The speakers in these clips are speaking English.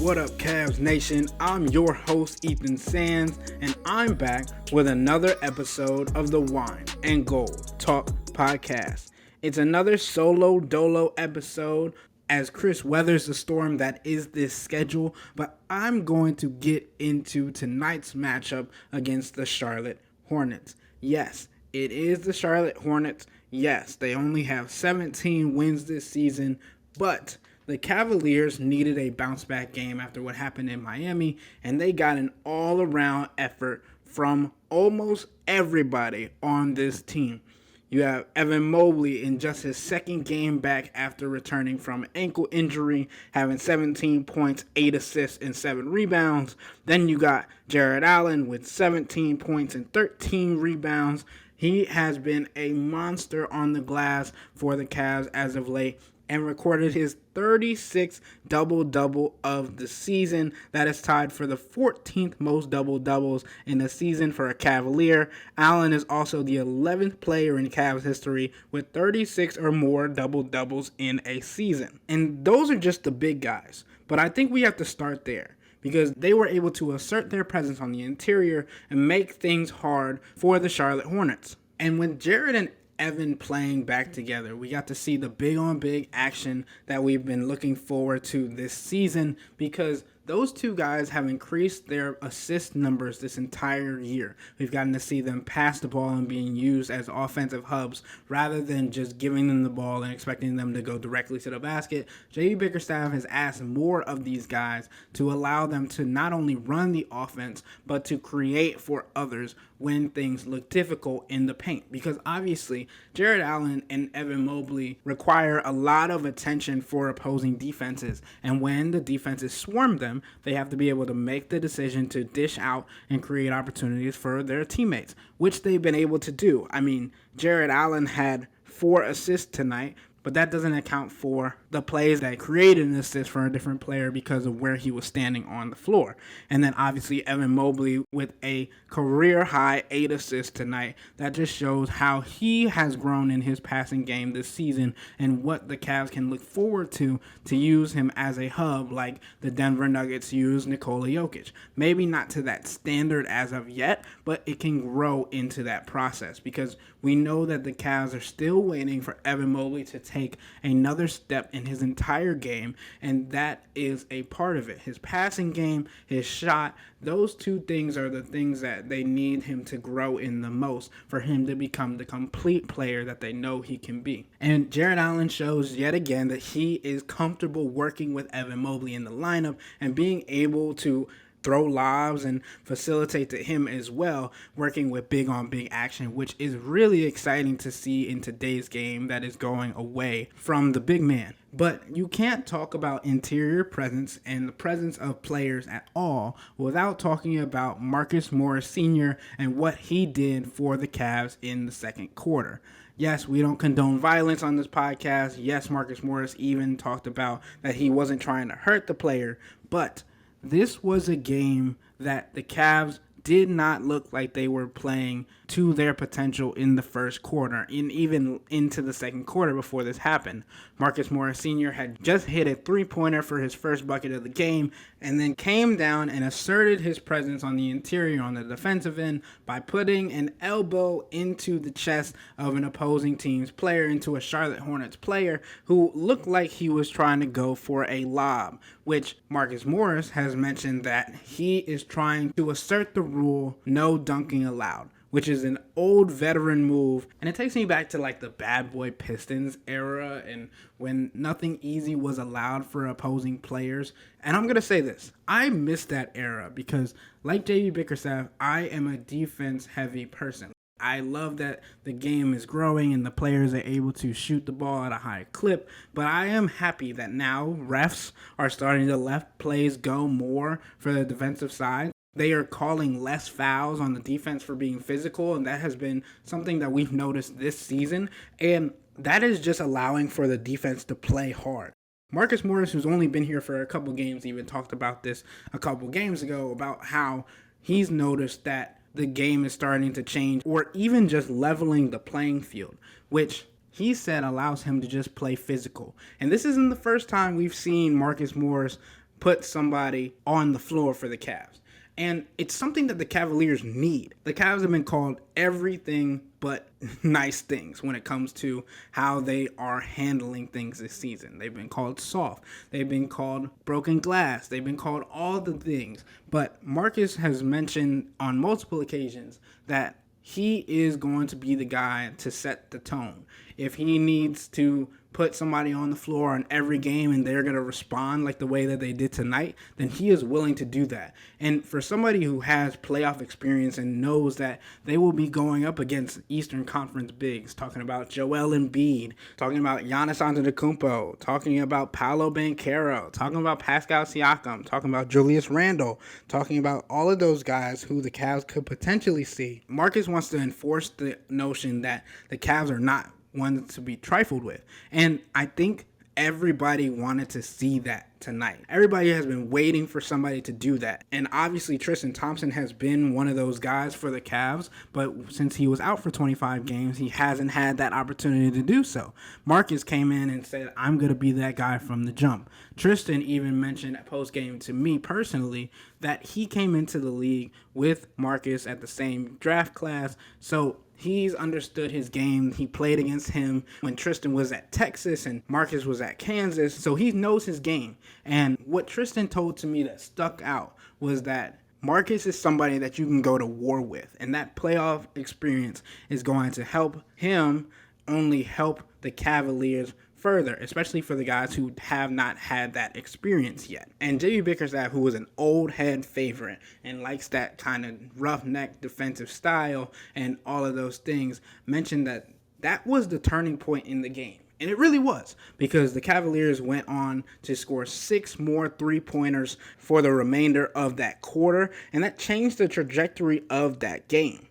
What up, Cavs Nation? I'm your host, Ethan Sands, and I'm back with another episode of the Wine and Gold Talk Podcast. It's another solo dolo episode as Chris weathers the storm that is this schedule, but I'm going to get into tonight's matchup against the Charlotte Hornets. Yes, it is the Charlotte Hornets. Yes, they only have 17 wins this season, but the Cavaliers needed a bounce-back game after what happened in Miami, and they got an all-around effort from almost everybody on this team. You have Evan Mobley in just his second game back after returning from ankle injury, having 17 points, 8 assists, and 7 rebounds. Then you got Jarrett Allen with 17 points and 13 rebounds. He has been a monster on the glass for the Cavs as of late, and recorded his 36th double-double of the season. That is tied for the 14th most double-doubles in the season for a Cavalier. Allen is also the 11th player in Cavs history with 36 or more double-doubles in a season. And those are just the big guys. But I think we have to start there, because they were able to assert their presence on the interior and make things hard for the Charlotte Hornets. And with Jarrett and Evan playing back together, we got to see the big-on-big action that we've been looking forward to this season, because those two guys have increased their assist numbers this entire year. We've gotten to see them pass the ball and being used as offensive hubs rather than just giving them the ball and expecting them to go directly to the basket. J.B. Bickerstaff has asked more of these guys to allow them to not only run the offense, but to create for others when things look difficult in the paint. Because obviously, Jarrett Allen and Evan Mobley require a lot of attention for opposing defenses. And when the defenses swarm them, they have to be able to make the decision to dish out and create opportunities for their teammates, which they've been able to do. I mean, Jarrett Allen had 4 assists tonight, but that doesn't account for the plays that created an assist for a different player because of where he was standing on the floor. And then obviously Evan Mobley with a career-high 8 assists tonight. That just shows how he has grown in his passing game this season and what the Cavs can look forward to use him as a hub like the Denver Nuggets use Nikola Jokic. Maybe not to that standard as of yet, but it can grow into that process, because we know that the Cavs are still waiting for Evan Mobley to take another step in his entire game, and that is a part of it. His passing game, his shot, those two things are the things that they need him to grow in the most for him to become the complete player that they know he can be. And Jarrett Allen shows yet again that he is comfortable working with Evan Mobley in the lineup and being able to throw lobs and facilitate to him as well, working with big-on-big action, which is really exciting to see in today's game that is going away from the big man. But you can't talk about interior presence and the presence of players at all without talking about Marcus Morris Sr. and what he did for the Cavs in the second quarter. Yes, we don't condone violence on this podcast. Yes, Marcus Morris even talked about that he wasn't trying to hurt the player, but this was a game that the Cavs did not look like they were playing to their potential in the first quarter, and even into the second quarter before this happened. Marcus Morris Sr. had just hit a 3-pointer for his first bucket of the game, and then came down and asserted his presence on the interior on the defensive end by putting an elbow into the chest of an opposing team's player, into a Charlotte Hornets player who looked like he was trying to go for a lob, which Marcus Morris has mentioned that he is trying to assert the rule, no dunking allowed, which is an old veteran move. And it takes me back to like the bad boy Pistons era and when nothing easy was allowed for opposing players. And I'm going to say this, I miss that era because like J.B. Bickerstaff, I am a defense heavy person. I love that the game is growing and the players are able to shoot the ball at a high clip, but I am happy that now refs are starting to let plays go more for the defensive side. They are calling less fouls on the defense for being physical, and that has been something that we've noticed this season, and that is just allowing for the defense to play hard. Marcus Morris, who's only been here for a couple games, even talked about this a couple games ago, about how he's noticed that the game is starting to change, or even just leveling the playing field, which he said allows him to just play physical. And this isn't the first time we've seen Marcus Morris put somebody on the floor for the Cavs. And it's something that the Cavaliers need. The Cavs have been called everything but nice things when it comes to how they are handling things this season. They've been called soft. They've been called broken glass. They've been called all the things. But Marcus has mentioned on multiple occasions that he is going to be the guy to set the tone. If he needs to put somebody on the floor in every game and they're going to respond like the way that they did tonight, then he is willing to do that. And for somebody who has playoff experience and knows that they will be going up against Eastern Conference bigs, talking about Joel Embiid, talking about Giannis Antetokounmpo, talking about Paolo Banchero, talking about Pascal Siakam, talking about Julius Randle, talking about all of those guys who the Cavs could potentially see, Marcus wants to enforce the notion that the Cavs are not one to be trifled with. And I think everybody wanted to see that tonight. Everybody has been waiting for somebody to do that. And obviously Tristan Thompson has been one of those guys for the Cavs, but since he was out for 25 games, he hasn't had that opportunity to do so. Marcus came in and said, I'm going to be that guy from the jump. Tristan even mentioned at post-game to me personally that he came into the league with Marcus at the same draft class, so he's understood his game. He played against him when Tristan was at Texas and Marcus was at Kansas, so he knows his game. And what Tristan told to me that stuck out was that Marcus is somebody that you can go to war with, and that playoff experience is going to help him only help the Cavaliers further, especially for the guys who have not had that experience yet. And JB Bickerstaff, who was an old head favorite and likes that kind of roughneck defensive style and all of those things, mentioned that that was the turning point in the game. And it really was, because the Cavaliers went on to score 6 more three-pointers for the remainder of that quarter, and that changed the trajectory of that game.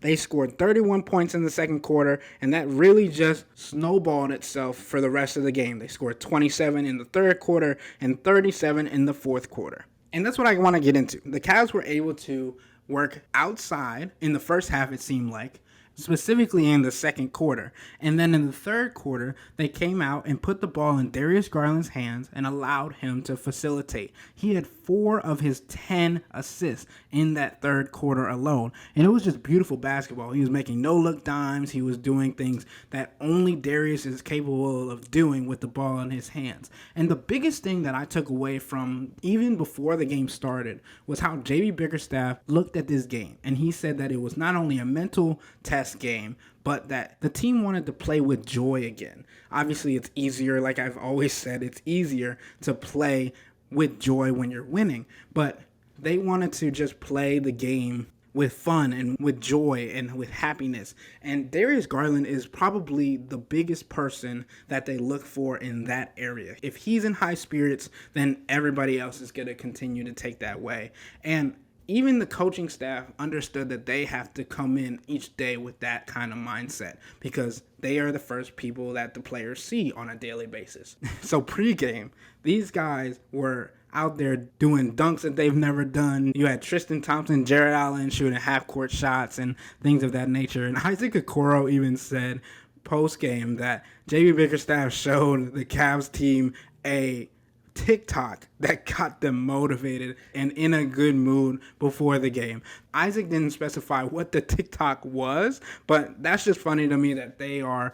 They scored 31 points in the second quarter, and that really just snowballed itself for the rest of the game. They scored 27 in the third quarter and 37 in the fourth quarter. And that's what I want to get into. The Cavs were able to work outside in the first half, it seemed like, specifically in the second quarter. And then in the third quarter, they came out and put the ball in Darius Garland's hands and allowed him to facilitate. He had 4 of his 10 assists in that third quarter alone. And it was just beautiful basketball. He was making no-look dimes. He was doing things that only Darius is capable of doing with the ball in his hands. And the biggest thing that I took away from even before the game started was how JB Bickerstaff looked at this game. And he said that it was not only a mental test game, but that the team wanted to play with joy again. Obviously, it's easier, like I've always said, it's easier to play with joy when you're winning, but they wanted to just play the game with fun and with joy and with happiness. And Darius Garland is probably the biggest person that they look for in that area. If he's in high spirits, then everybody else is going to continue to take that way. And even the coaching staff understood that they have to come in each day with that kind of mindset, because they are the first people that the players see on a daily basis. So pregame, these guys were out there doing dunks that they've never done. You had Tristan Thompson, Jarrett Allen shooting half-court shots and things of that nature. And Isaac Okoro even said post-game that JB Bickerstaff showed the Cavs team a TikTok that got them motivated and in a good mood before the game. Isaac didn't specify what the TikTok was, but that's just funny to me that they were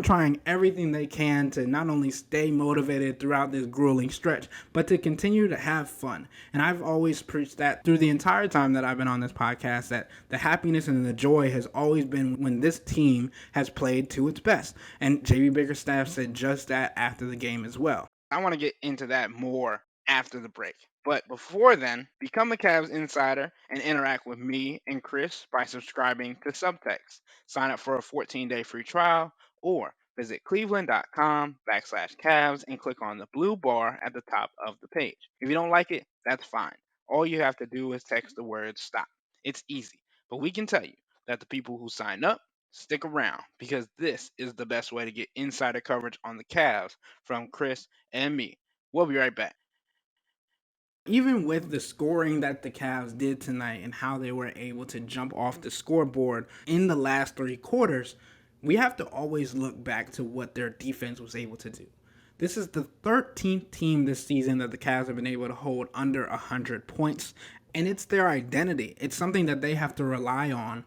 trying everything they can to not only stay motivated throughout this grueling stretch, but to continue to have fun. And I've always preached that through the entire time that I've been on this podcast, that the happiness and the joy has always been when this team has played to its best. And JB Bickerstaff said just that after the game as well. I want to get into that more after the break. But before then, become a Cavs insider and interact with me and Chris by subscribing to Subtext. Sign up for a 14-day free trial or visit cleveland.com/Cavs and click on the blue bar at the top of the page. If you don't like it, that's fine. All you have to do is text the word STOP. It's easy. But we can tell you that the people who sign up stick around, because this is the best way to get insider coverage on the Cavs from Chris and me. We'll be right back. Even with the scoring that the Cavs did tonight and how they were able to jump off the scoreboard in the last 3 quarters, we have to always look back to what their defense was able to do. This is the 13th team this season that the Cavs have been able to hold under 100 points, and it's their identity. It's something that they have to rely on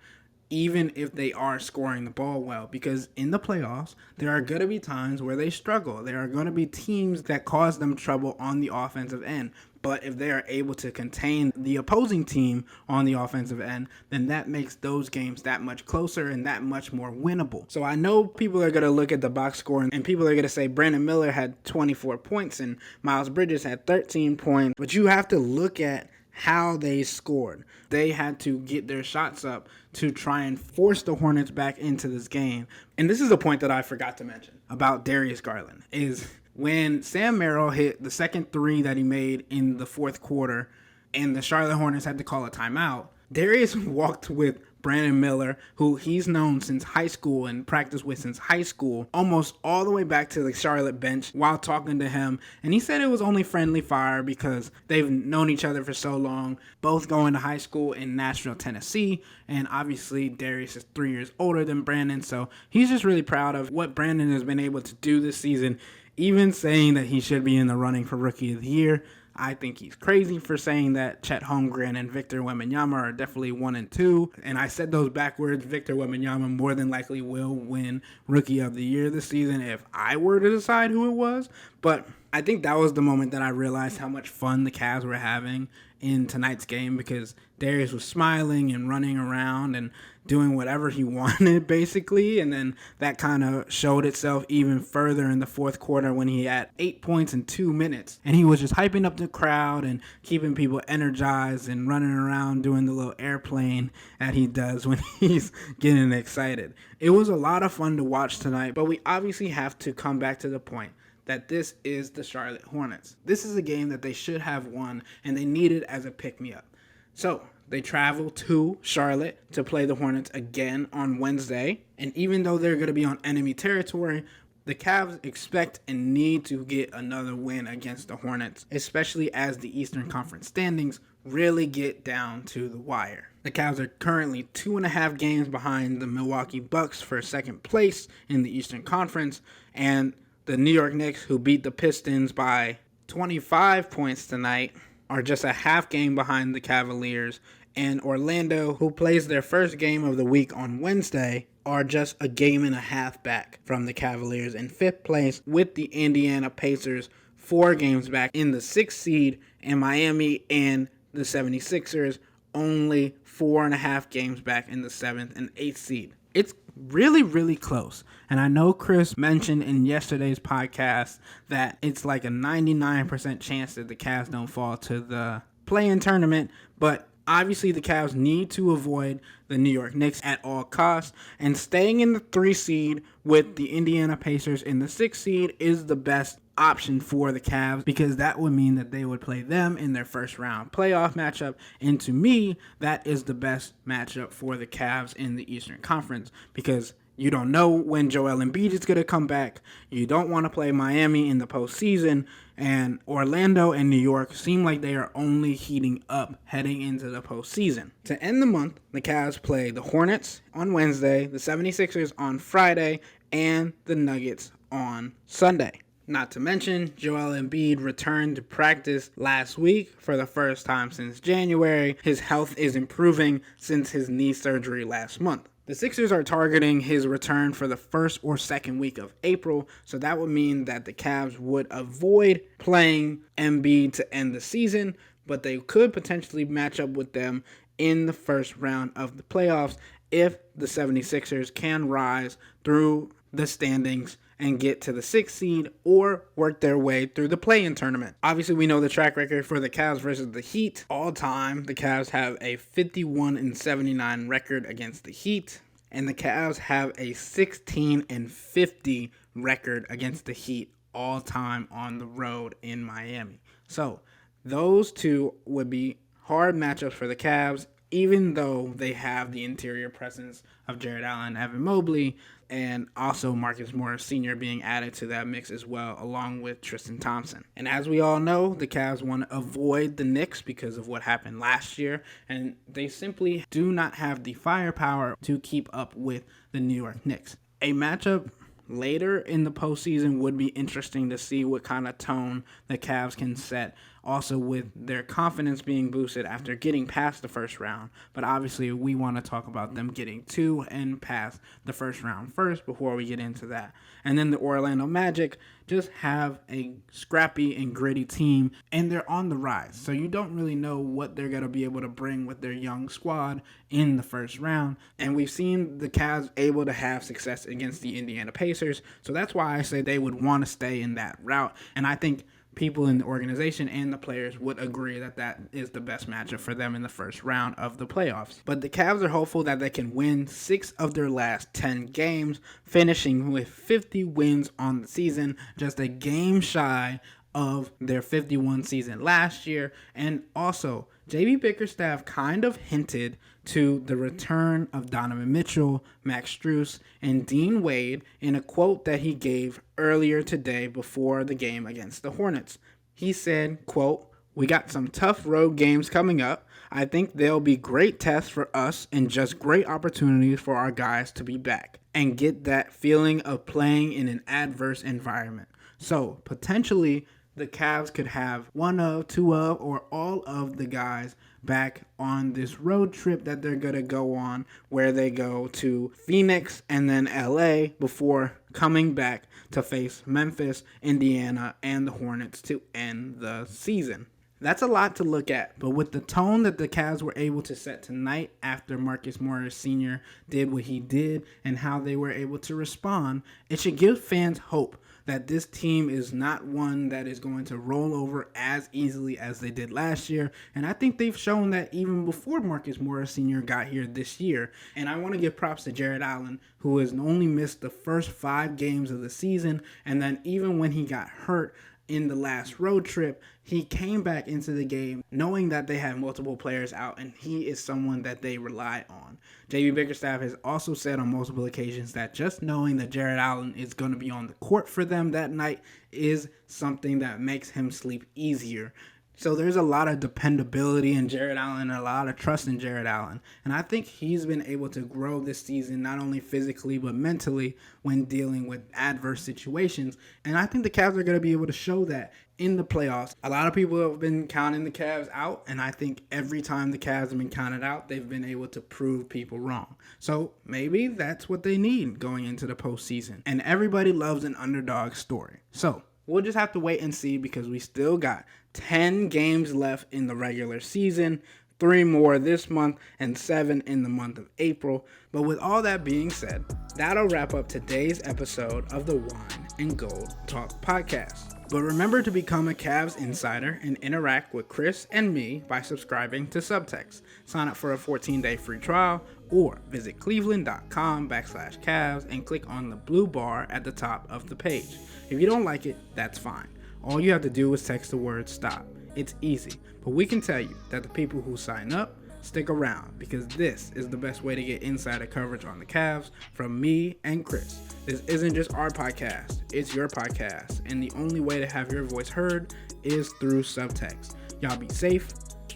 even if they are scoring the ball well, because in the playoffs, there are going to be times where they struggle. There are going to be teams that cause them trouble on the offensive end. But if they are able to contain the opposing team on the offensive end, then that makes those games that much closer and that much more winnable. So I know people are going to look at the box score and people are going to say Brandon Miller had 24 points and Miles Bridges had 13 points. But you have to look at how they scored. They had to get their shots up to try and force the Hornets back into this game. And this is a point that I forgot to mention about Darius Garland, is when Sam Merrill hit the second three that he made in the fourth quarter and the Charlotte Hornets had to call a timeout, Darius walked with Brandon Miller, who he's known since high school and practiced with since high school, almost all the way back to the Charlotte bench while talking to him. And he said it was only friendly fire because they've known each other for so long, both going to high school in Nashville, Tennessee. And obviously Darius is 3 years older than Brandon, so he's just really proud of what Brandon has been able to do this season, even saying that he should be in the running for Rookie of the Year. I think he's crazy for saying that. Chet Holmgren and Victor Wembanyama are definitely 1 and 2. And I said those backwards. Victor Wembanyama more than likely will win Rookie of the Year this season if I were to decide who it was. But I think that was the moment that I realized how much fun the Cavs were having in tonight's game, because Darius was smiling and running around and doing whatever he wanted, basically. And then that kind of showed itself even further in the fourth quarter when he had 8 points in 2 minutes. And he was just hyping up the crowd and keeping people energized and running around doing the little airplane that he does when he's getting excited. It was a lot of fun to watch tonight, but we obviously have to come back to the point that this is the Charlotte Hornets. This is a game that they should have won, and they need it as a pick-me-up. So they travel to Charlotte to play the Hornets again on Wednesday. And even though they're going to be on enemy territory, the Cavs expect and need to get another win against the Hornets, especially as the Eastern Conference standings really get down to the wire. The Cavs are currently 2.5 games behind the Milwaukee Bucks for second place in the Eastern Conference, and the New York Knicks, who beat the Pistons by 25 points tonight, are just a half game behind the Cavaliers. And Orlando, who plays their first game of the week on Wednesday, are just a game and a half back from the Cavaliers in fifth place, with the Indiana Pacers 4 games back in the 6th seed, and Miami and the 76ers only 4.5 games back in the 7th and 8th seed. It's really, really close. And I know Chris mentioned in yesterday's podcast that it's like a 99% chance that the Cavs don't fall to the play-in tournament, but obviously the Cavs need to avoid the New York Knicks at all costs, and staying in the 3 seed with the Indiana Pacers in the 6 seed is the best option for the Cavs, because that would mean that they would play them in their first round playoff matchup, and to me, that is the best matchup for the Cavs in the Eastern Conference, because you don't know when Joel Embiid is going to come back. You don't want to play Miami in the postseason, and Orlando and New York seem like they are only heating up heading into the postseason. To end the month, the Cavs play the Hornets on Wednesday, the 76ers on Friday, and the Nuggets on Sunday. Not to mention, Joel Embiid returned to practice last week for the first time since January. His health is improving since his knee surgery last month. The Sixers are targeting his return for the first or second week of April, so that would mean that the Cavs would avoid playing Embiid to end the season, but they could potentially match up with them in the first round of the playoffs if the 76ers can rise through the standings and get to the 6th seed or work their way through the play-in tournament. Obviously, we know the track record for the Cavs versus the Heat. All time, the Cavs have a 51-79 record against the Heat, and the Cavs have a 16-50 record against the Heat all time on the road in Miami. So, those two would be hard matchups for the Cavs, even though they have the interior presence of Jarrett Allen, Evan Mobley, and also Marcus Morris Sr. being added to that mix as well, along with Tristan Thompson. And as we all know, the Cavs want to avoid the Knicks because of what happened last year, and they simply do not have the firepower to keep up with the New York Knicks. A matchup later in the postseason would be interesting to see what kind of tone the Cavs can set. Also, with their confidence being boosted after getting past the first round. But obviously, we want to talk about them getting to and past the first round first before we get into that. And then the Orlando Magic just have a scrappy and gritty team, and they're on the rise. So you don't really know what they're going to be able to bring with their young squad in the first round. And we've seen the Cavs able to have success against the Indiana Pacers. So that's why I say they would want to stay in that route. And I think people in the organization and the players would agree that that is the best matchup for them in the first round of the playoffs. But the Cavs are hopeful that they can win 6 of their last 10 games, finishing with 50 wins on the season, just a game shy of their 51 season last year. And also, J.B. Bickerstaff kind of hinted to the return of Donovan Mitchell, Max Strus, and Dean Wade in a quote that he gave earlier today before the game against the Hornets. He said, quote, "We got some tough road games coming up. I think they'll be great tests for us and just great opportunities for our guys to be back and get that feeling of playing in an adverse environment." So potentially the Cavs could have one of, two of, or all of the guys back on this road trip that they're going to go on, where they go to Phoenix and then LA before coming back to face Memphis, Indiana, and the Hornets to end the season. That's a lot to look at, but with the tone that the Cavs were able to set tonight after Marcus Morris Sr. did what he did and how they were able to respond, it should give fans hope that this team is not one that is going to roll over as easily as they did last year. And I think they've shown that even before Marcus Morris Sr. got here this year. And I want to give props to Jarrett Allen, who has only missed the first 5 games of the season. And then even when he got hurt in the last road trip, he came back into the game knowing that they had multiple players out, and he is someone that they rely on. J.B. Bickerstaff has also said on multiple occasions that just knowing that Jarrett Allen is going to be on the court for them that night is something that makes him sleep easier. So there's a lot of dependability in Jarrett Allen and a lot of trust in Jarrett Allen. And I think he's been able to grow this season, not only physically but mentally when dealing with adverse situations. And I think the Cavs are going to be able to show that in the playoffs. A lot of people have been counting the Cavs out, and I think every time the Cavs have been counted out, they've been able to prove people wrong. So maybe that's what they need going into the postseason. And everybody loves an underdog story. So we'll just have to wait and see, because we still got 10 games left in the regular season, 3 more this month, and 7 in the month of April. But with all that being said, that'll wrap up today's episode of the Wine and Gold Talk podcast. But remember to become a Cavs insider and interact with Chris and me by subscribing to Subtext. Sign up for a 14-day free trial or visit cleveland.com/Cavs and click on the blue bar at the top of the page. If you don't like it, that's fine. All you have to do is text the word STOP. It's easy, but we can tell you that the people who sign up stick around, because this is the best way to get insider coverage on the Cavs from me and Chris. This isn't just our podcast, it's your podcast, and the only way to have your voice heard is through Subtext. Y'all be safe.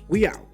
We out.